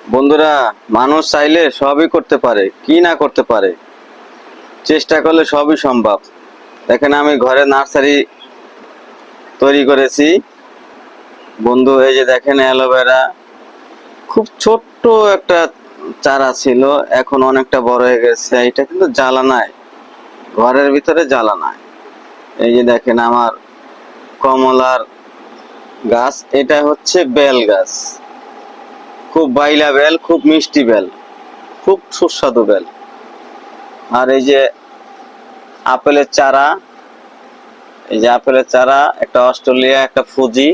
বন্ধুরা, মানুষ চাইলে সবই করতে পারে, কি না করতে পারে। চেষ্টা করলে সবই সম্ভব। দেখেন, আমি ঘরে নার্সারি তৈরি করেছি বন্ধু। এই যে দেখেন, অ্যালোভেরা খুব ছোট্ট একটা চারা ছিল, এখন অনেকটা বড় হয়ে গেছে। এটা কিন্তু জ্বালানায়, ঘরের ভিতরে জ্বালানায়। এই যে দেখেন আমার কমলার গাছ, এটা হচ্ছে বেল গাছ। খুব বাইলা বেল, খুব মিষ্টি বেল, খুব সুস্বাদু বেল। আর এই যে আপেলের চারা, এই যে আপেলের চারা, একটা অস্ট্রেলিয়া, একটা ফুজি।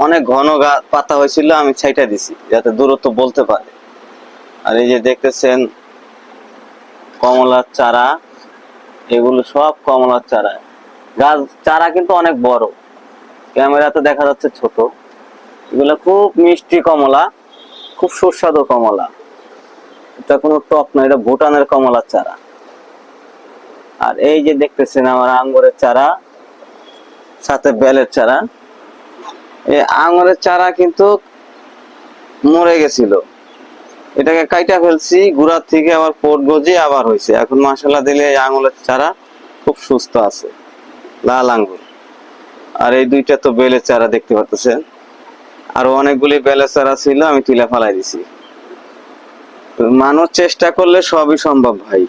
অনেক ঘন পাতা হয়েছিল, আমি ছাইটা দিছি যাতে দূরত্ব বলতে পারে। আর এই যে দেখতেছেন কমলার চারা, এগুলো সব কমলার চারা। গাছ চারা কিন্তু অনেক বড়, ক্যামেরাতে দেখা যাচ্ছে ছোট। এগুলো খুব মিষ্টি কমলা, খুব সুস্বাদু কমলা। এটা কোনো টক না, এটা ভুটানের কমলার চারা। আর এই যে দেখতেছেন আমার আঙ্গুরের চারা, সাথে বেলের চারা। এই আঙুরের চারা কিন্তু মরে গেছিল, এটাকে কাইটা ফেলছি, গুড়ার থেকে আবার পোট গজিয়ে আবার হয়েছে। এখন মাশাআল্লাহ দিলে এই আঙুরের চারা খুব সুস্থ আছে, লাল আঙ্গুর। আর এই দুইটা তো বেলের চারা দেখতে পাচ্ছেন। আরো অনেকগুলি বেলের চারা ছিল, আমি তুলে ফেলাই দিছি। মানুষ চেষ্টা করলে সবই সম্ভব ভাই।